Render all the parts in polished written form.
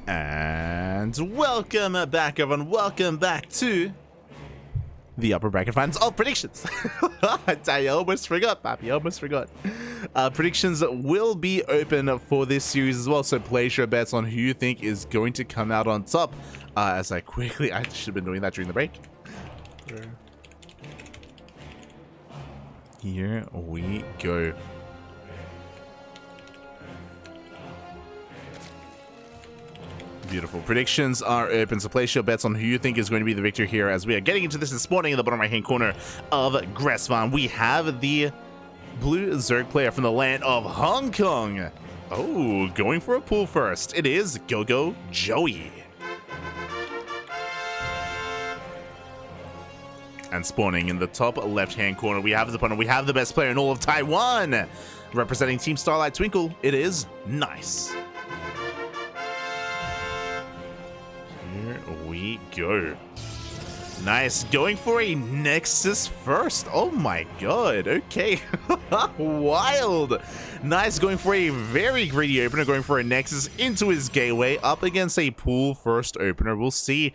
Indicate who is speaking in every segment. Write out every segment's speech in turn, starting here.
Speaker 1: And welcome back, everyone. Welcome back to the upper bracket finals of predictions. I almost forgot, Papi. Almost forgot. Predictions will be open for this series as well, so place your bets on who you think is going to come out on top. I should have been doing that during the break. Here we go. Beautiful. Predictions are open, so place your bets on who you think is going to be the victor here as we are getting into this morning. In the bottom right hand corner of Gressvan, we have the blue Zerg player from the land of Hong Kong. Oh, going for a pool first. It is GogojOey. And spawning in the top left hand corner, we have his opponent. We have the best player in all of Taiwan. Representing Team Starlight Twinkle, it is Nice. Here we go. Nice, going for a Nexus first. Oh my god, okay. Wild. Nice, going for a very greedy opener, going for a Nexus into his gateway up against a pool first opener. We'll see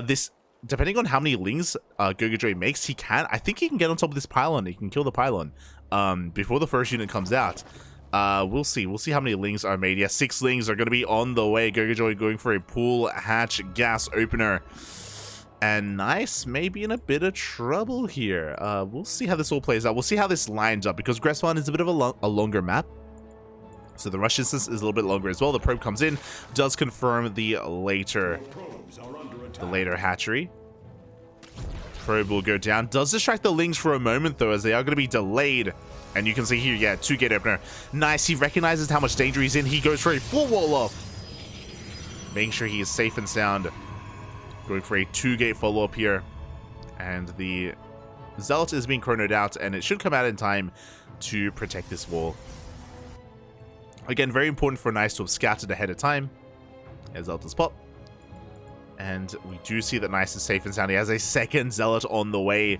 Speaker 1: this, depending on how many lings GogojOey makes, I think he can get on top of this pylon. He can kill the pylon before the first unit comes out. We'll see how many lings are made. Yeah, 6 lings are going to be on the way. GogojOey going for a pool hatch gas opener. And Nice may be in a bit of trouble here. We'll see how this all plays out. We'll see how this lines up, because Gressvan is a bit of a longer map. So the rush distance is a little bit longer as well. The probe comes in, does confirm the later hatchery. Probe will go down. Does distract the lings for a moment, though, as they are going to be delayed. And you can see here, yeah, 2-gate opener. Nice, he recognizes how much danger he's in. He goes for a full wall off. Making sure he is safe and sound. Going for a 2-gate follow-up here. And the Zealot is being chronoed out, and it should come out in time to protect this wall. Again, very important for Nice to have scattered ahead of time. As Zealot's pop. And we do see that Nice is safe and sound. He has a second Zealot on the way.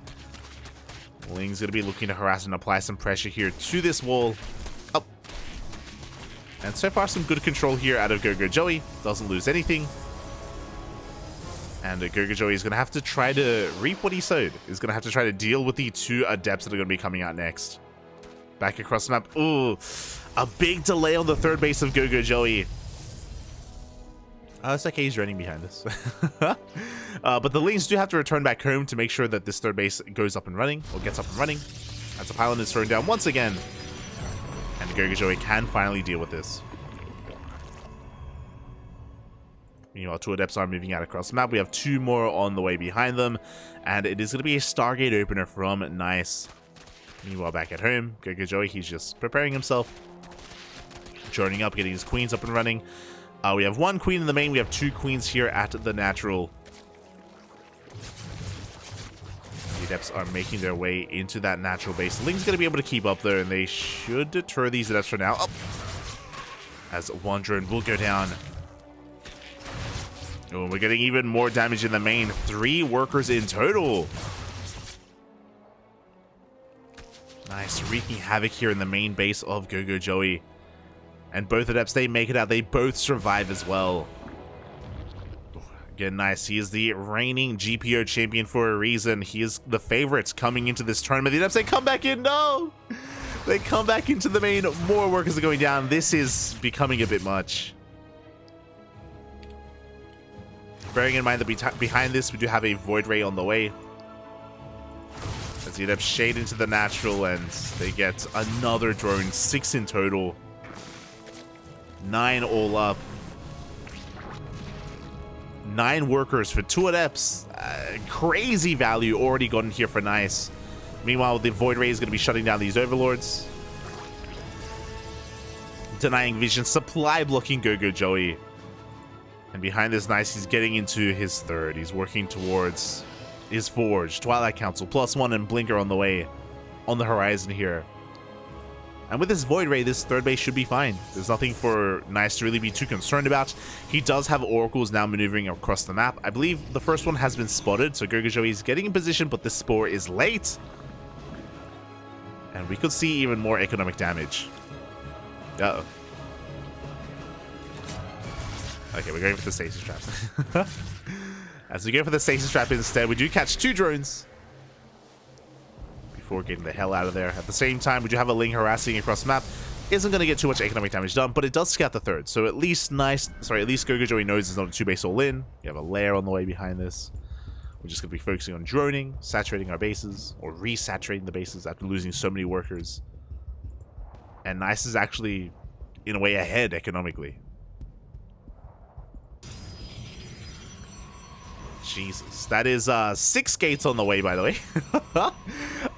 Speaker 1: Ling's going to be looking to harass and apply some pressure here to this wall. Up. And so far, some good control here out of GogojOey. Doesn't lose anything. And GogojOey is going to have to try to reap what he sowed. He's going to have to try to deal with the 2 adepts that are going to be coming out next. Back across the map. Ooh, a big delay on the third base of GogojOey. It's okay, he's running behind us. But the Lings do have to return back home to make sure that this third base goes up and running, or gets up and running. As the pylon is thrown down once again. And GogojOey can finally deal with this. Meanwhile, 2 adepts are moving out across the map. We have 2 more on the way behind them. And it is going to be a Stargate opener from Nice. Meanwhile, back at home, GogojOey, he's just preparing himself. Joining up, getting his queens up and running. We have 1 queen in the main. We have 2 queens here at the natural. The adepts are making their way into that natural base. The Ling's going to be able to keep up there, and they should deter these adepts for now. Up, as 1 drone will go down. Oh, we're getting even more damage in the main. 3 workers in total. Nice, wreaking havoc here in the main base of GogojOey. And both adepts, they make it out. They both survive as well. Again, Nice. He is the reigning GPO champion for a reason. He is the favorite coming into this tournament. The adepts, they come back in. No! They come back into the main. More workers are going down. This is becoming a bit much. Bearing in mind that behind this, we do have a Void Ray on the way. As the adepts shade into the natural, and they get another drone. 6 in total. 9 all up. 9 workers for 2 adepts. Crazy value already gotten here for Nice. Meanwhile, the Void Ray is going to be shutting down these overlords. Denying vision. Supply blocking GogojOey. And behind this Nice, he's getting into his 3rd. He's working towards his Forge. Twilight Council. +1 and Blinker on the way. On the horizon here. And with this Void Ray, this 3rd base should be fine. There's nothing for Nice to really be too concerned about. He does have Oracles now maneuvering across the map. I believe the first one has been spotted, so GogojOey is getting in position, but the Spore is late. And we could see even more economic damage. Uh-oh. Okay, we're going for the stasis trap. As we go for the stasis trap instead, we do catch 2 drones before getting the hell out of there. At the same time, we do have a Ling harassing across the map. Isn't going to get too much economic damage done, but it does scout the 3rd. So at least at least GogojOey knows it's not a 2-base all-in. You have a lair on the way behind this. We're just going to be focusing on droning, saturating our bases, or resaturating the bases after losing so many workers. And Nice is actually, in a way, ahead economically. Jesus. That is 6 gates on the way, by the way.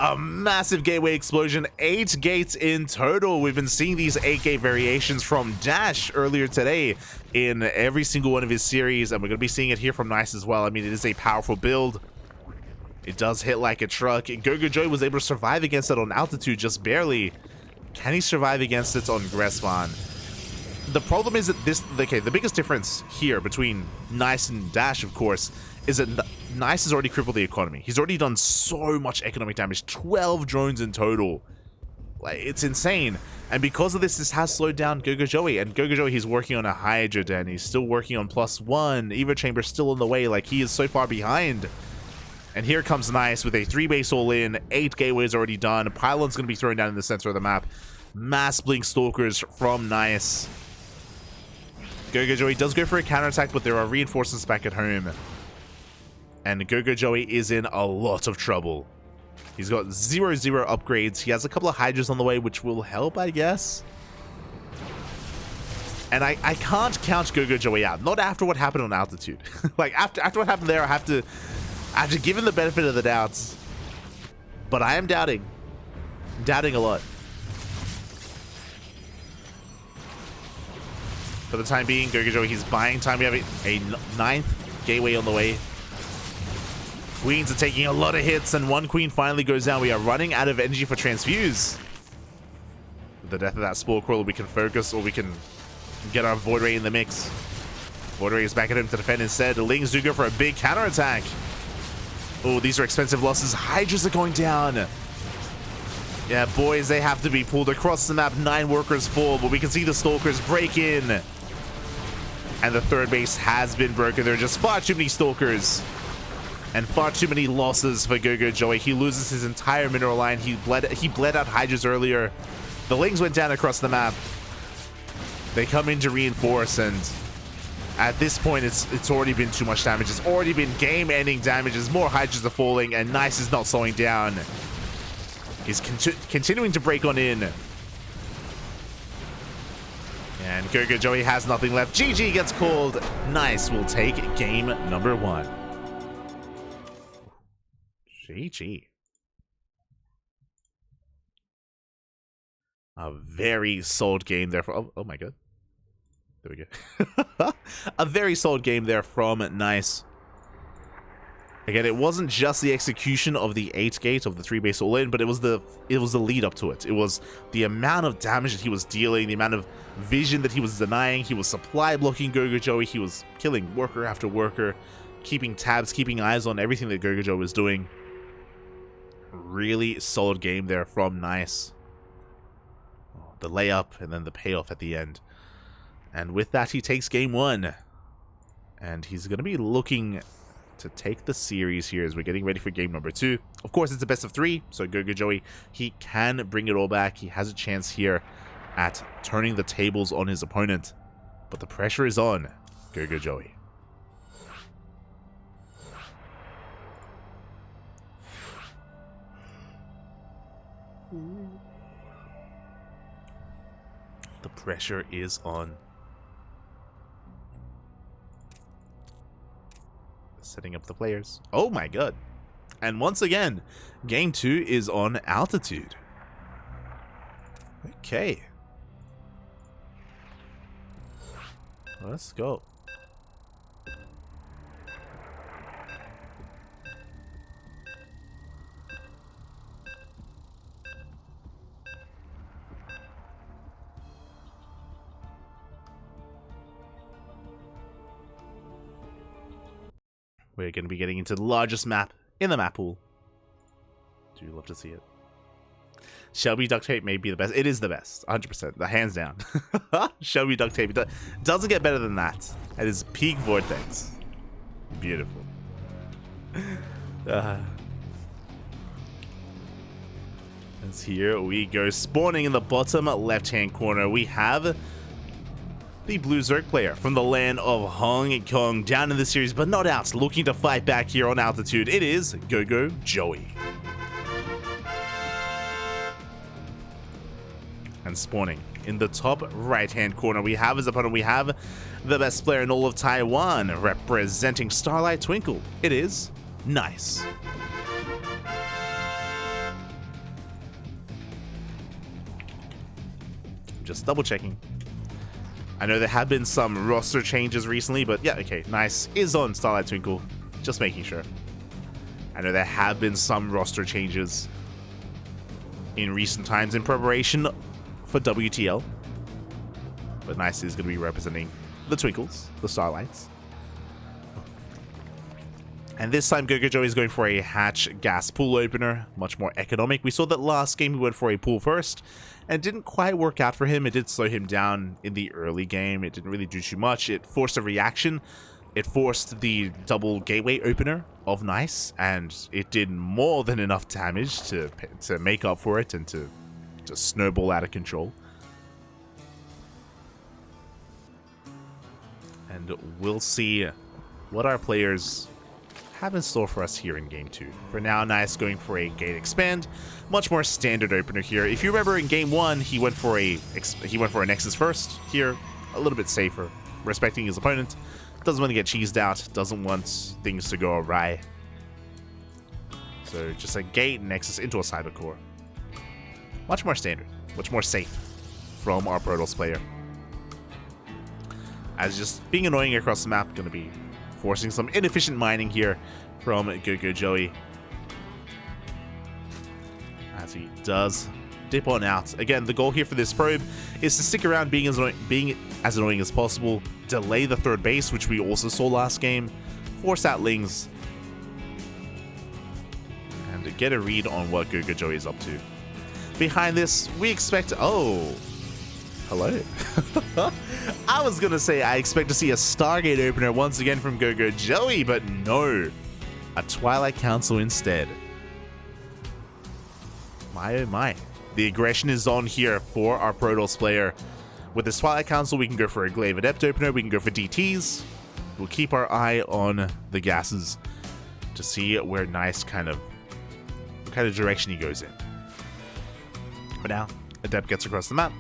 Speaker 1: A massive gateway explosion. 8 gates in total. We've been seeing these 8-gate variations from Dash earlier today in every single one of his series, and we're going to be seeing it here from Nice as well. I mean, it is a powerful build. It does hit like a truck. GogojOey was able to survive against it on altitude, just barely. Can he survive against it on Gressman? The problem is that the biggest difference here between Nice and Dash, of course, is that Nice has already crippled the economy. He's already done so much economic damage, 12 drones in total. Like, it's insane. And because of this has slowed down GogojOey. And GogojOey, he's working on a Hydra Den. He's still working on +1. Evo Chamber's still on the way. Like, he is so far behind. And here comes Nice with a 3-base all-in. 8 gateways already done. Pylon's going to be thrown down in the center of the map. Mass Blink Stalkers from Nice. GogojOey does go for a counterattack, but there are reinforcements back at home. And GogojOey is in a lot of trouble. He's got 0 upgrades. He has a couple of Hydras on the way, which will help, I guess. And I can't count GogojOey out. Not after what happened on altitude. Like, after what happened there, I have to give him the benefit of the doubts. But I am doubting. I'm doubting a lot. For the time being, GogojOey, he's buying time. We have a 9th gateway on the way. Queens are taking a lot of hits, and 1 queen finally goes down. We are running out of energy for transfuse. With the death of that Spore Crawler, we can focus, or we can get our Void Ray in the mix. Void Ray is back at him to defend instead. The Lings do go for a big counterattack. Oh, these are expensive losses. Hydras are going down. Yeah, boys, they have to be pulled across the map. 9 workers fall, but we can see the Stalkers break in. And the 3rd base has been broken. There are just far too many Stalkers. And far too many losses for GogojOey. He loses his entire mineral line. He bled out Hydras earlier. The Lings went down across the map. They come in to reinforce, and at this point, it's already been too much damage. It's already been game-ending damages. More Hydras are falling, and Nice is not slowing down. He's continuing to break on in. And GogojOey has nothing left. GG gets called. Nice will take game number 1. GG. A very solid game there for... Oh my god. There we go. A very solid game there from Nice. Again, it wasn't just the execution of the 8 gate of the 3-base all-in, but it was the lead up to it. It was the amount of damage that he was dealing, the amount of vision that he was denying. He was supply blocking GogojOey. He was killing worker after worker, keeping tabs, keeping eyes on everything that GogojOey was doing. Really solid game there from Nice. The layup and then the payoff at the end. And with that, he takes game 1. And he's going to be looking to take the series here as we're getting ready for game number 2. Of course, it's a best of 3, so GogojOey, he can bring it all back. He has a chance here at turning the tables on his opponent. But the pressure is on GogojOey. The pressure is on. Setting up the players. Oh my god. And once again, game 2 is on altitude. Okay. Let's go. We're going to be getting into the largest map in the map pool. Do love to see it. Shelby duct tape may be the best. It is the best, 100%, the hands down. Shelby duct tape doesn't get better than that. It is peak Vortex. Beautiful. As here we go, spawning in the bottom left-hand corner, we have the Blue Zerg player from the land of Hong Kong, down in the series, but not out, looking to fight back here on altitude. It is GogojOey. And spawning in the top right-hand corner, we have his opponent. We have the best player in all of Taiwan, representing Starlight Twinkle. It is Nice. Just double checking. I know there have been some roster changes recently, but yeah, okay, Nice is on Starlight Twinkle. Just making sure. I know there have been some roster changes in recent times in preparation for WTL, but Nice is going to be representing the Twinkles, the Starlights. And this time GogojOey is going for a hatch gas pool opener, much more economic. We saw that last game he went for a pool first, and didn't quite work out for him. It did slow him down in the early game. It didn't really do too much. It forced a reaction. It forced the double gateway opener of Nice, and it did more than enough damage to make up for it and to just snowball out of control. And we'll see what our players have in store for us here in game 2. For now, Nice going for a gate expand, much more standard opener here. If you remember in game 1, he went for a Nexus first. Here, a little bit safer, respecting his opponent. Doesn't want to get cheesed out, doesn't want things to go awry. So just a gate Nexus into a cyber core. Much more standard, much more safe from our Protoss player. As just being annoying across the map, going to be forcing some inefficient mining here from GogojOey. As he does dip on out. Again, the goal here for this probe is to stick around being as annoying as possible, delay the third base, which we also saw last game, force out Lings, and get a read on what GogojOey is up to. Behind this, we expect... Oh, hello. I was gonna say I expect to see a Stargate opener once again from GogojOey, but no. A Twilight Council instead. My oh my. The aggression is on here for our Protoss player. With this Twilight Council, we can go for a Glaive Adept opener, we can go for DTs. We'll keep our eye on the gases to see where Nice what kind of direction he goes in. For now, Adept gets across the map.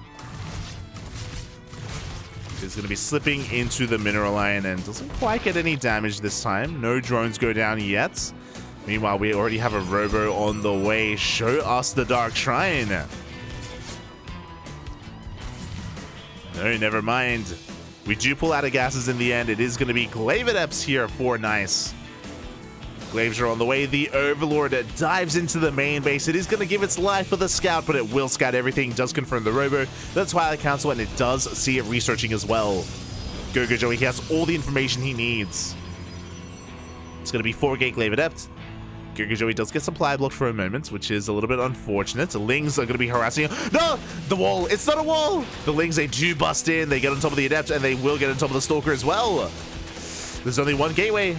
Speaker 1: He's going to be slipping into the mineral line and doesn't quite get any damage this time. No drones go down yet. Meanwhile, we already have a robo on the way. Show us the Dark Shrine. No, never mind. We do pull out of gases in the end. It is going to be Glaive Adepts here for Nice. Glaives are on the way. The Overlord dives into the main base. It is going to give its life for the scout, but it will scout everything. Does confirm the robo. That's Twilight Council, and it does see it researching as well. GogojOey, he has all the information he needs. It's going to be 4-gate Glaive Adept. GogojOey does get supply blocked for a moment, which is a little bit unfortunate. The Lings are going to be harassing him. No! The wall! It's not a wall! The Lings, they do bust in. They get on top of the Adept, and they will get on top of the Stalker as well. There's only one gateway.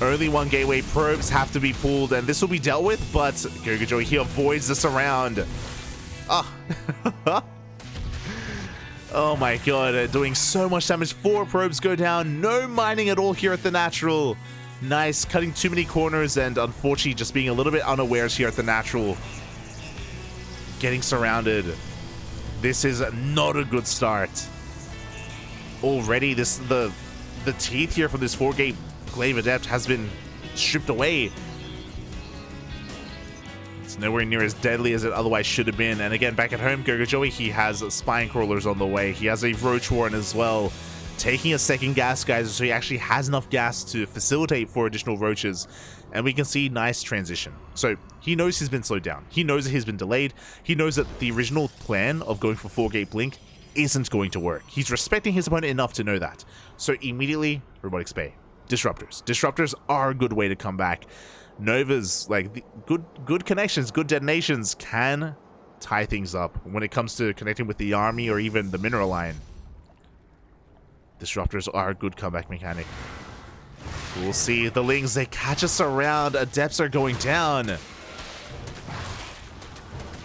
Speaker 1: Only one gateway. Probes have to be pulled, and this will be dealt with, but GogojOey, he avoids the surround. Oh. Oh my god, doing so much damage. 4 probes go down. No mining at all here at the natural. Nice, cutting too many corners, and unfortunately just being a little bit unawares here at the natural. Getting surrounded. This is not a good start. Already, the teeth here from this 4-gate Glaive Adept has been stripped away. It's nowhere near as deadly as it otherwise should have been. And again, back at home, GogojOey, he has spine crawlers on the way. He has a Roach Warren as well. Taking a second gas, guys, so he actually has enough gas to facilitate for additional roaches. And we can see Nice transition. So he knows he's been slowed down. He knows that he's been delayed. He knows that the original plan of going for 4-gate Blink isn't going to work. He's respecting his opponent enough to know that. So immediately, Robotic Spay. Disruptors. Disruptors are a good way to come back. Novas, like good connections, good detonations can tie things up when it comes to connecting with the army or even the mineral line. Disruptors are a good comeback mechanic. We'll see. The Lings, they catch us around. Adepts are going down.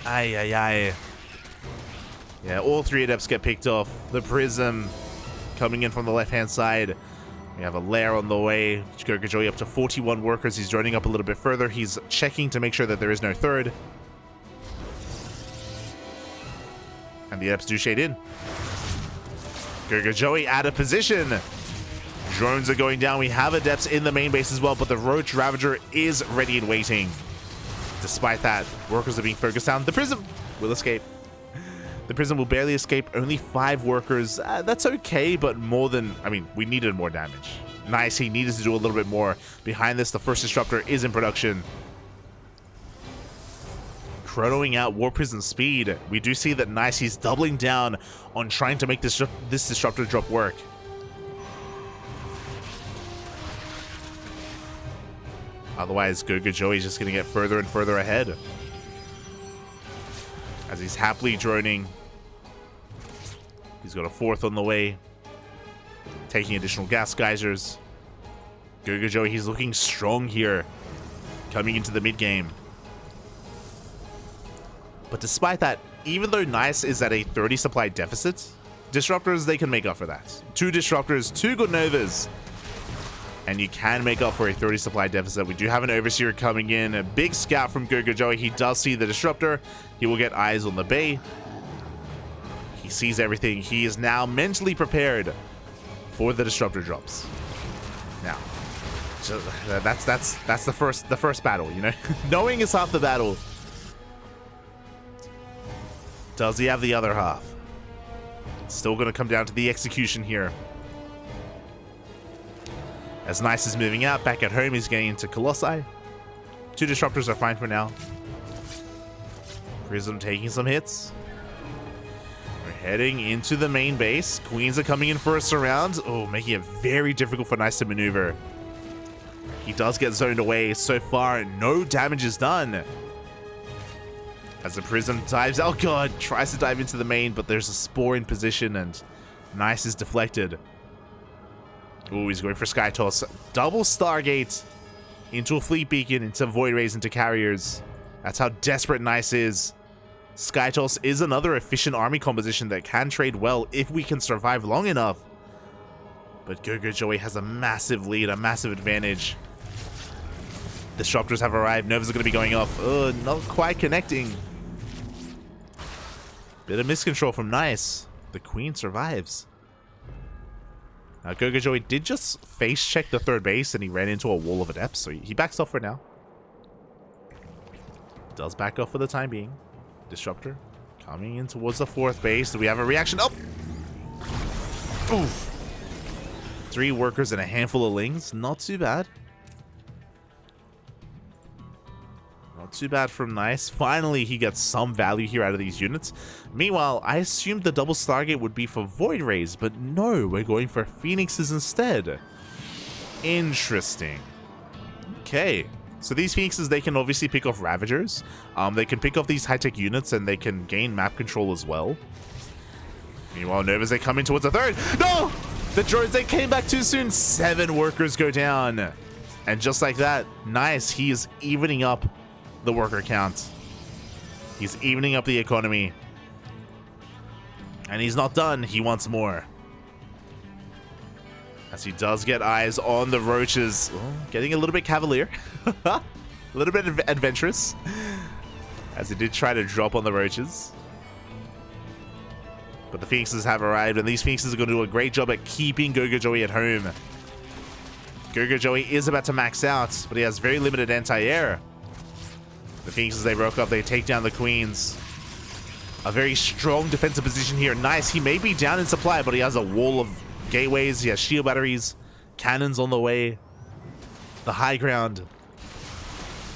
Speaker 1: Ay, ay, ay. Yeah, all 3 Adepts get picked off. The Prism coming in from the left-hand side. We have a lair on the way. GogojOey up to 41 workers. He's joining up a little bit further. He's checking to make sure that there is no third. And the Adepts do shade in. GogojOey out of position. Drones are going down. We have Adepts in the main base as well, but the Roach Ravager is ready and waiting. Despite that, workers are being focused down. The Prism will escape. The Prism will barely escape. Only 5 workers. That's okay, but more than... I mean, we needed more damage. Nice, he needed to do a little bit more. Behind this, the first Disruptor is in production. Chronoing out War Prism speed. We do see that Nice, he's doubling down on trying to make this Disruptor drop work. Otherwise, GogojOey is just going to get further and further ahead. As he's happily droning. He's got a 4th on the way. Taking additional gas geysers. GogojOey, he's looking strong here. Coming into the mid-game. But despite that, even though Nice is at a 30 supply deficit, Disruptors, they can make up for that. 2 Disruptors, 2 good Novas. And you can make up for a 30 supply deficit. We do have an Overseer coming in. A big scout from GogojOey. He does see the Disruptor. He will get eyes on the bay. He sees everything. He is now mentally prepared for the Disruptor drops. Now, that's the first battle, you know? Knowing is half the battle. Does he have the other half? Still going to come down to the execution here. As Nice is moving out, back at home, he's getting into Colossi. 2 Disruptors are fine for now. Prism taking some hits. We're heading into the main base. Queens are coming in for a surround. Oh, making it very difficult for Nice to maneuver. He does get zoned away. So far, no damage is done. As the Prism dives, oh god, tries to dive into the main, but there's a Spore in position and Nice is deflected. Ooh, he's going for Sky Toss. Double Stargate into a Fleet Beacon, into Void Rays, into Carriers. That's how desperate Nice is. Sky Toss is another efficient army composition that can trade well if we can survive long enough. But GogojOey has a massive lead, a massive advantage. Disruptors have arrived. Novas are going to be going off. Not quite connecting. Bit of miscontrol from Nice. The Queen survives. Now, GogojOey did just face check the 3rd base and he ran into a wall of Adepts, so he backs off for now. Does back off for the time being. Disruptor coming in towards the 4th base. Do we have a reaction? Oh! Oof. 3 workers and a handful of Lings. Not too bad. Not too bad from Nice. Finally, he gets some value here out of these units. Meanwhile, I assumed the double Stargate would be for Void Rays, but no, we're going for Phoenixes instead. Interesting. Okay. So these Phoenixes, they can obviously pick off Ravagers. They can pick off these high-tech units, and they can gain map control as well. Meanwhile, Novas, they come in towards the 3rd. No! The drones, they came back too soon. 7 workers go down. And just like that, Nice, he is evening up the worker count. He's evening up the economy. And he's not done. He wants more. As he does get eyes on the Roaches. Oh, getting a little bit cavalier. A little bit adventurous. As he did try to drop on the Roaches. But the Phoenixes have arrived. And these Phoenixes are going to do a great job at keeping GogojOey at home. GogojOey is about to max out. But he has very limited anti-air. The Phoenixes, they broke up. They take down the Queens. A very strong defensive position here. Nice. He may be down in supply, but he has a wall of gateways. He has shield batteries. Cannons on the way. The high ground.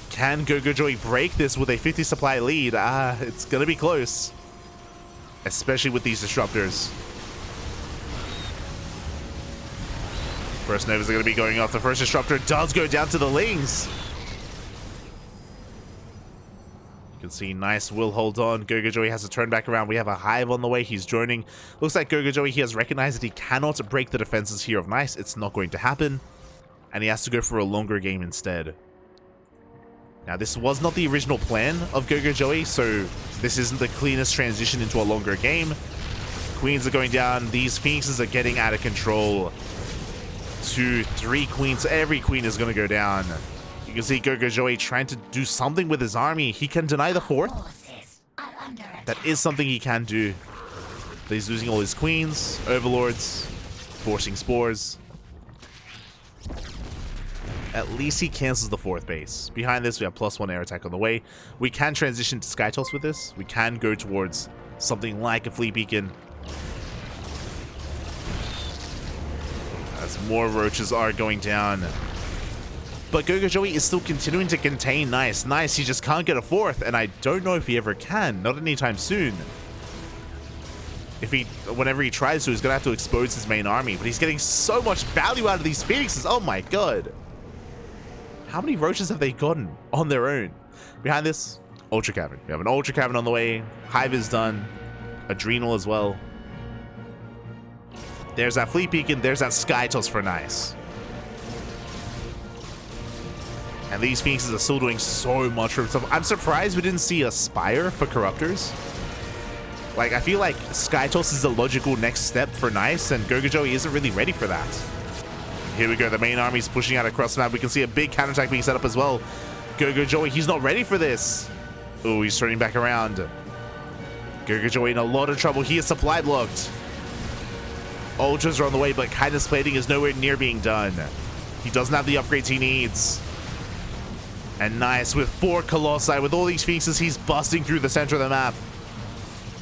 Speaker 1: Can GogojOey break this with a 50 supply lead? It's going to be close. Especially with these Disruptors. First Novas are going to be going off. The first Disruptor does go down to the Lings. can see nice will hold on. GogojOey has to turn back around. We have a Hive on the way. He's joining. Looks like GogojOey, he has recognized that he cannot break the defenses here of Nice. It's not going to happen. And he has to go for a longer game instead. Now, this was not the original plan of GogojOey, so this isn't the cleanest transition into a longer game. Queens are going down. These Phoenixes are getting out of control. 2, 3 queens. Every queen is going to go down. You can see GogojOey trying to do something with his army. He can deny the 4th. That is something he can do. But he's losing all his queens, overlords, forcing spores. At least he cancels the 4th base. Behind this, we have +1 air attack on the way. We can transition to Sky Toss with this. We can go towards something like a Fleet Beacon. As more roaches are going down. But GogojOey is still continuing to contain Nice. Nice, he just can't get a 4th, and I don't know if he ever can. Not anytime soon. Whenever he tries to, he's gonna have to expose his main army. But he's getting so much value out of these Phoenixes. Oh my god. How many roaches have they gotten on their own? Behind this, Ultra Cavern. We have an Ultra Cavern on the way. Hive is done. Adrenal as well. There's that Fleet Beacon. There's that Sky Toss for Nice. And these Phoenixes are still doing so much for themselves. I'm surprised we didn't see a Spire for Corruptors. Like, I feel like Sky Toss is the logical next step for Nice, and GogojOey isn't really ready for that. Here we go. The main army's pushing out across the map. We can see a big counterattack being set up as well. GogojOey, he's not ready for this. Oh, he's turning back around. GogojOey in a lot of trouble. He is supply blocked. Ultras are on the way, but Kindness Plating is nowhere near being done. He doesn't have the upgrades he needs. And Nice with 4 Colossi. With all these Phoenixes, he's busting through the center of the map.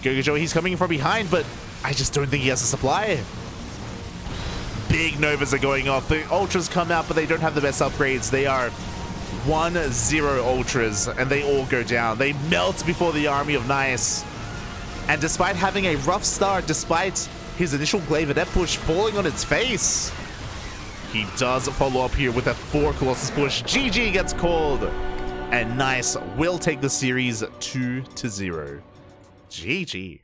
Speaker 1: GogojOey, he's coming from behind, but I just don't think he has a supply. Big Novas are going off. The Ultras come out, but they don't have the best upgrades. They are 1-0 Ultras, and they all go down. They melt before the army of Nice. And despite having a rough start, despite his initial Glaive Adept push falling on its face, he does follow up here with a 4 Colossus push. GG gets called, and Nice will take the series 2-0. GG.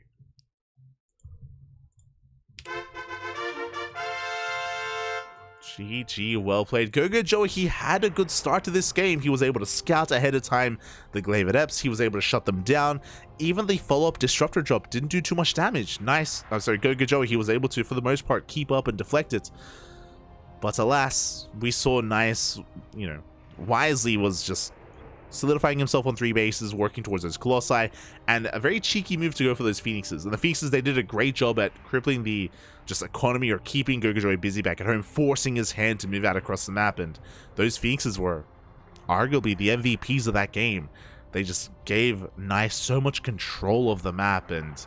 Speaker 1: GG, well played. GogojOey, he had a good start to this game. He was able to scout ahead of time the Glaive Adepts. He was able to shut them down. Even the follow-up Disruptor drop didn't do too much damage. Nice. I'm sorry, GogojOey, he was able to, for the most part, keep up and deflect it. But alas, we saw Nice, wisely was just solidifying himself on 3 bases, working towards those Colossi, and a very cheeky move to go for those Phoenixes. And the Phoenixes, they did a great job at crippling the economy, or keeping GogojOey busy back at home, forcing his hand to move out across the map. And those Phoenixes were arguably the MVPs of that game. They just gave Nice so much control of the map, and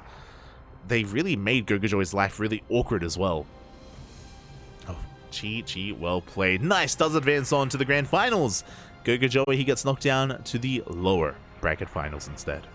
Speaker 1: they really made GogojOey's life really awkward as well. Oh, GG, well played. Nice does advance on to the grand finals. GogojOey, he gets knocked down to the lower bracket finals instead.